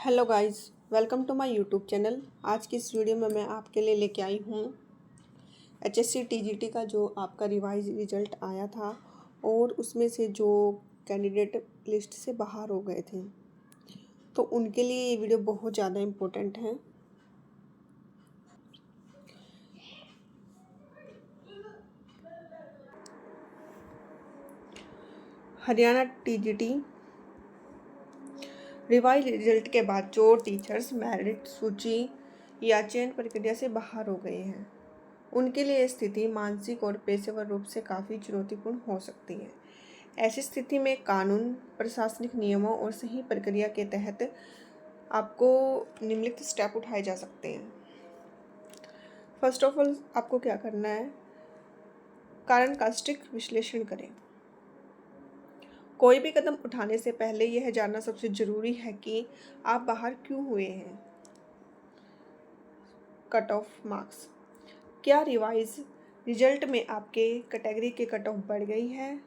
Hello guys, welcome to my YouTube channel. आज की इस वीडियो में मैं आपके लिए लेके आई हूँ एचएससी टीजीटी का जो आपका रिवाइज रिजल्ट आया था और उसमें से जो कैंडिडेट लिस्ट से बाहर हो गए थे, तो उनके लिए ये वीडियो बहुत ज़्यादा इम्पोर्टेंट है। हरियाणा टीजीटी रिवाइज रिजल्ट के बाद जो टीचर्स मेरिट सूची या चयन प्रक्रिया से बाहर हो गए हैं, उनके लिए स्थिति मानसिक और पेशेवर रूप से काफ़ी चुनौतीपूर्ण हो सकती है। ऐसी स्थिति में कानून, प्रशासनिक नियमों और सही प्रक्रिया के तहत आपको निम्नलिखित स्टेप उठाए जा सकते हैं। फर्स्ट ऑफ ऑल आपको क्या करना है, कारण का स्ट्रिक्ट विश्लेषण करें। कोई भी कदम उठाने से पहले यह जानना सबसे ज़रूरी है कि आप बाहर क्यों हुए हैं। कट ऑफ मार्क्स, क्या रिवाइज रिजल्ट में आपके कैटेगरी के कट ऑफ बढ़ गई है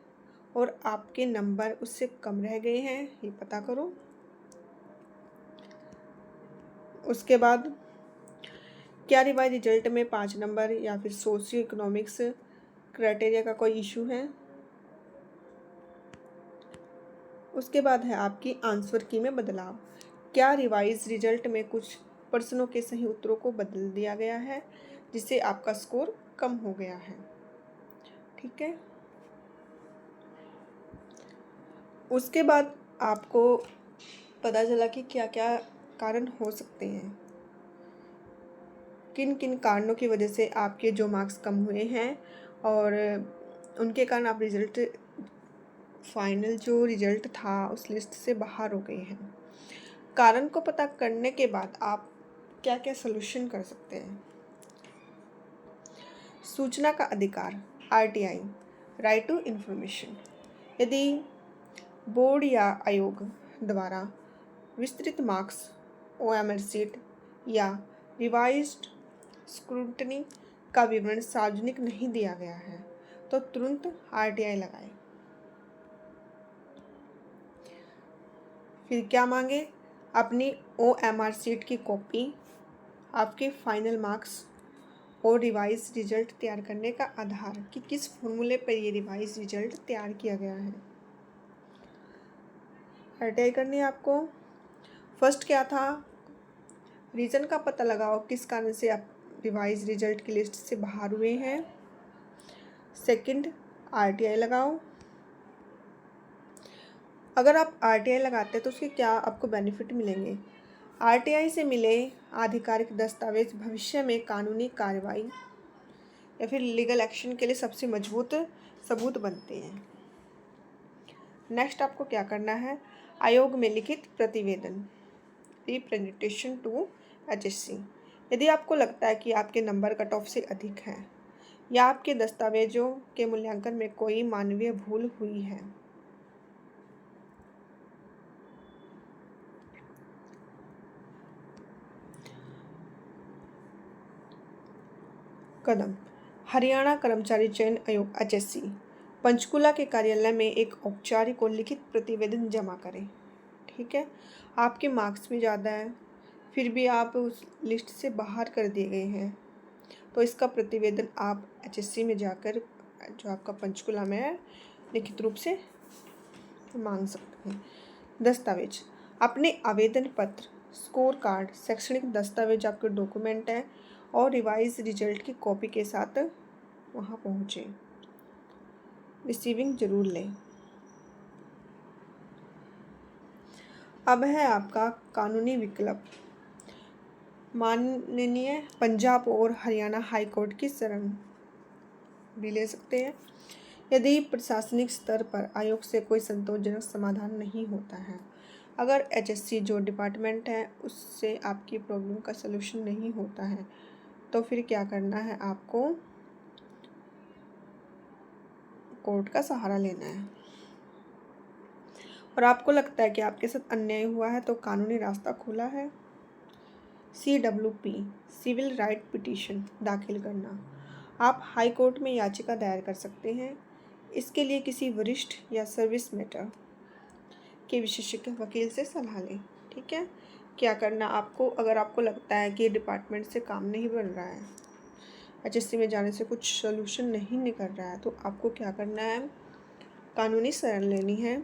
और आपके नंबर उससे कम रह गए हैं, ये पता करो। उसके बाद क्या रिवाइज रिजल्ट में 5 नंबर या फिर सोशियो इकोनॉमिक्स क्राइटेरिया का कोई इशू है। उसके बाद है आपकी आंसर की में बदलाव, क्या रिवाइज रिजल्ट में कुछ प्रश्नों के सही उत्तरों को बदल दिया गया है जिससे आपका स्कोर कम हो गया है। ठीक है। उसके बाद आपको पता चला कि क्या क्या कारण हो सकते हैं, किन किन कारणों की वजह से आपके जो मार्क्स कम हुए हैं और उनके कारण आप फाइनल जो रिजल्ट था उस लिस्ट से बाहर हो गए हैं। कारण को पता करने के बाद आप क्या क्या सलूशन कर सकते हैं। सूचना का अधिकार, आरटीआई, राइट टू इन्फॉर्मेशन। यदि बोर्ड या आयोग द्वारा विस्तृत मार्क्स, ओएमआर सीट या रिवाइज्ड स्क्रूटनी का विवरण सार्वजनिक नहीं दिया गया है तो तुरंत आरटीआई लगाएं। फिर क्या मांगे, अपनी ओएमआर सीट की कॉपी, आपके फाइनल मार्क्स और रिवाइज रिजल्ट तैयार करने का आधार कि किस फॉर्मूले पर ये रिवाइज रिजल्ट तैयार किया गया है। आरटीआई करनी है आपको। फर्स्ट क्या था, रीज़न का पता लगाओ किस कारण से आप रिवाइज रिजल्ट की लिस्ट से बाहर हुए हैं। सेकंड, आरटीआई लगाओ। अगर आप आरटीआई लगाते हैं तो उसके क्या आपको बेनिफिट मिलेंगे। आरटीआई से मिले आधिकारिक दस्तावेज भविष्य में कानूनी कार्रवाई या फिर लीगल एक्शन के लिए सबसे मजबूत सबूत बनते हैं। नेक्स्ट आपको क्या करना है, आयोग में लिखित प्रतिवेदन, रिप्रेजेंटेशन टू एचएससी। यदि आपको लगता है कि आपके नंबर कट ऑफ से अधिक हैं या आपके दस्तावेजों के मूल्यांकन में कोई मानवीय भूल हुई है। कदम, हरियाणा कर्मचारी चयन आयोग एचएससी पंचकुला के कार्यालय में एक औपचारिक और लिखित प्रतिवेदन जमा करें। ठीक है। आपके मार्क्स भी ज़्यादा हैं, फिर भी आप उस लिस्ट से बाहर कर दिए गए हैं, तो इसका प्रतिवेदन आप एचएससी में जाकर जो आपका पंचकुला में है लिखित रूप से मांग सकते हैं। दस्तावेज, अपने आवेदन पत्र, स्कोर कार्ड, शैक्षणिक दस्तावेज, आपके डॉक्यूमेंट हैं और रिवाइज रिजल्ट की कॉपी के साथ वहाँ पहुँचे। रिसीविंग जरूर लें। अब है आपका कानूनी विकल्प, माननीय पंजाब और हरियाणा हाई कोर्ट की शरण भी ले सकते हैं यदि प्रशासनिक स्तर पर आयोग से कोई संतोषजनक समाधान नहीं होता है। अगर एचएससी जो डिपार्टमेंट है उससे आपकी प्रॉब्लम का सलूशन नहीं होता है तो फिर क्या करना है, आपको कोर्ट का सहारा लेना है। और आपको लगता है कि आपके साथ अन्याय हुआ है तो कानूनी रास्ता खुला है। CWP, सिविल राइट पिटीशन दाखिल करना, आप हाई कोर्ट में याचिका दायर कर सकते हैं। इसके लिए किसी वरिष्ठ या सर्विस मैटर के विशेषज्ञ वकील से सलाह लें। ठीक है। क्या करना आपको, अगर आपको लगता है कि डिपार्टमेंट से काम नहीं बन रहा है, एचएससी में जाने से कुछ सोल्यूशन नहीं निकल रहा है, तो आपको क्या करना है, कानूनी शरण लेनी है।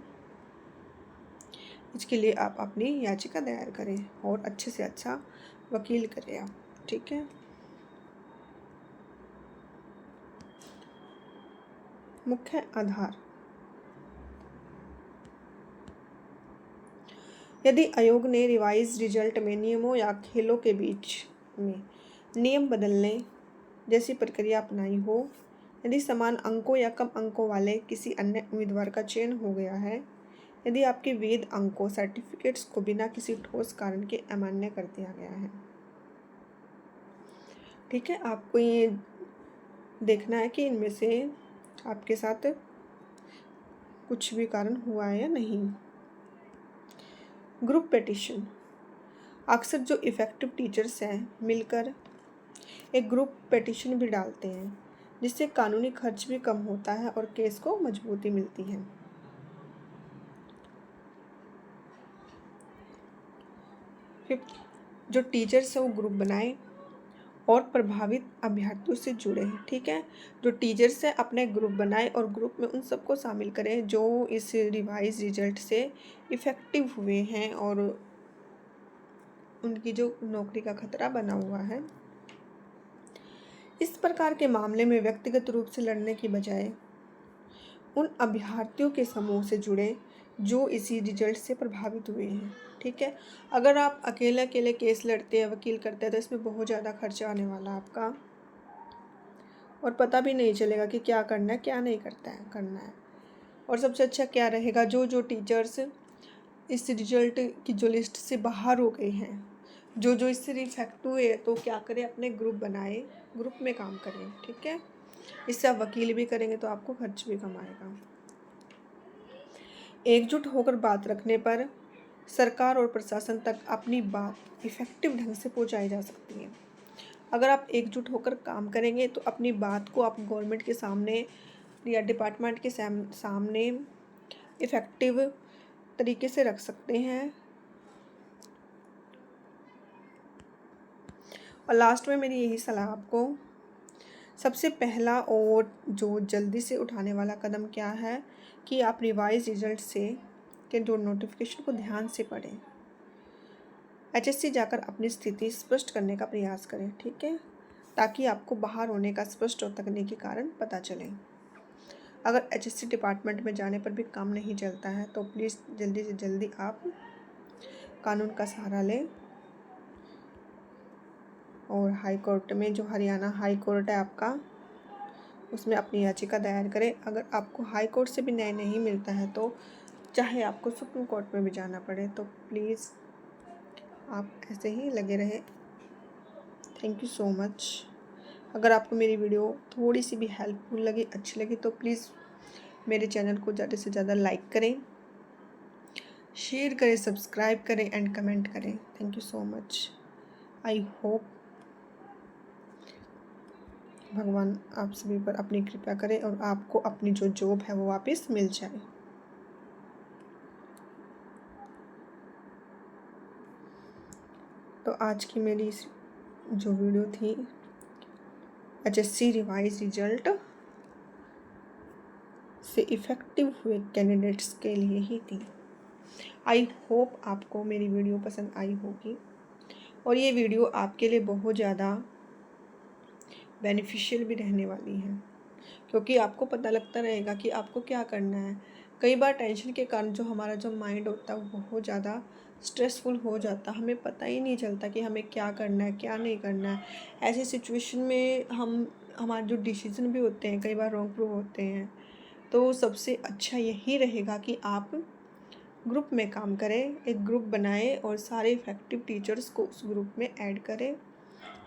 इसके लिए आप अपनी याचिका दायर करें और अच्छे से अच्छा वकील करें आप, ठीक है। मुख्य आधार, यदि आयोग ने रिवाइज रिजल्ट में नियमों या खेलों के बीच में नियम बदलने जैसी प्रक्रिया अपनाई हो, यदि समान अंकों या कम अंकों वाले किसी अन्य उम्मीदवार का चयन हो गया है, यदि आपके वैध अंकों सर्टिफिकेट्स को बिना किसी ठोस कारण के अमान्य कर दिया गया है, ठीक है। आपको ये देखना है कि इनमें से आपके साथ कुछ भी कारण हुआ है या नहीं। ग्रुप पिटीशन, अक्सर जो इफ़ेक्टिव टीचर्स हैं मिलकर एक ग्रुप पिटीशन भी डालते हैं, जिससे कानूनी खर्च भी कम होता है और केस को मजबूती मिलती है। फिफ्थ, जो टीचर्स हैं वो ग्रुप बनाएं और प्रभावित अभ्यर्थियों से जुड़े हैं, ठीक है। जो टीचर्स हैं अपने ग्रुप बनाएं और ग्रुप में उन सबको शामिल करें जो इस रिवाइज रिजल्ट से इफ़ेक्टिव हुए हैं और उनकी जो नौकरी का खतरा बना हुआ है। इस प्रकार के मामले में व्यक्तिगत रूप से लड़ने की बजाय उन अभ्यर्थियों के समूह से जुड़े जो इसी रिजल्ट से प्रभावित हुए हैं, ठीक है। अगर आप अकेले अकेले केस लड़ते हैं, वकील करते हैं, तो इसमें बहुत ज़्यादा खर्चा आने वाला आपका और पता भी नहीं चलेगा कि क्या करना है क्या नहीं करना है। और सबसे अच्छा क्या रहेगा, जो टीचर्स इस रिजल्ट की जो लिस्ट से बाहर हो गए हैं, जो इससे इफेक्ट हुए, तो क्या करें, अपने ग्रुप बनाए, ग्रुप में काम करें, ठीक है। इससे आप वकील भी करेंगे तो आपको खर्च भी कम आएगा। एकजुट होकर बात रखने पर सरकार और प्रशासन तक अपनी बात इफ़ेक्टिव ढंग से पहुंचाई जा सकती है। अगर आप एकजुट होकर काम करेंगे तो अपनी बात को आप गवर्नमेंट के सामने या डिपार्टमेंट के सामने इफ़ेक्टिव तरीके से रख सकते हैं। और लास्ट में मेरी यही सलाह आपको, सबसे पहला और जो जल्दी से उठाने वाला कदम क्या है कि आप रिवाइज रिजल्ट से के जो नोटिफिकेशन को ध्यान से पढ़ें, एचएससी जाकर अपनी स्थिति स्पष्ट करने का प्रयास करें, ठीक है, ताकि आपको बाहर होने का स्पष्ट और तकनीकी कारण पता चले। अगर एचएससी डिपार्टमेंट में जाने पर भी काम नहीं चलता है तो प्लीज़ जल्दी से जल्दी आप कानून का सहारा लें और हाई कोर्ट में, जो हरियाणा हाई कोर्ट है आपका, उसमें अपनी याचिका दायर करें। अगर आपको हाई कोर्ट से भी न्याय नहीं मिलता है तो चाहे आपको सुप्रीम कोर्ट में भी जाना पड़े, तो प्लीज़ आप ऐसे ही लगे रहे। Thank you so much. अगर आपको मेरी वीडियो थोड़ी सी भी हेल्पफुल लगी, अच्छी लगी, तो प्लीज़ मेरे चैनल को ज़्यादा से ज़्यादा लाइक करें, शेयर करें, सब्सक्राइब करें एंड कमेंट करें। Thank you so much. I hope भगवान आप सभी पर अपनी कृपा करें और आपको अपनी जो जॉब है वो वापस मिल जाए। तो आज की मेरी जो वीडियो थी एचएससी रिवाइज रिजल्ट से इफ़ेक्टिव हुए कैंडिडेट्स के लिए ही थी। आई होप आपको मेरी वीडियो पसंद आई होगी और ये वीडियो आपके लिए बहुत ज़्यादा बेनिफिशियल भी रहने वाली है, क्योंकि आपको पता लगता रहेगा कि आपको क्या करना है। कई बार टेंशन के कारण जो हमारा जो माइंड होता है वो बहुत ज़्यादा स्ट्रेसफुल हो जाता है, हमें पता ही नहीं चलता कि हमें क्या करना है क्या नहीं करना है। ऐसी सिचुएशन में हमारे जो डिसीजन भी होते हैं कई बार रॉन्ग प्रूव होते हैं। तो सबसे अच्छा यही रहेगा कि आप ग्रुप में काम करें, एक ग्रुप बनाएं और सारे इफ़ेक्टिव टीचर्स को उस ग्रुप में ऐड करें,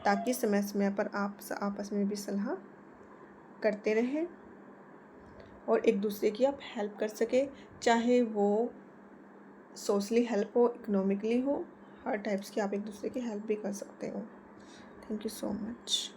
ताकि समय समय पर आप आपस में भी सलाह करते रहें और एक दूसरे की आप हेल्प कर सके, चाहे वो सोशली हेल्प हो, इकोनॉमिकली हो, हर टाइप्स की आप एक दूसरे की हेल्प भी कर सकते हो। Thank you so much.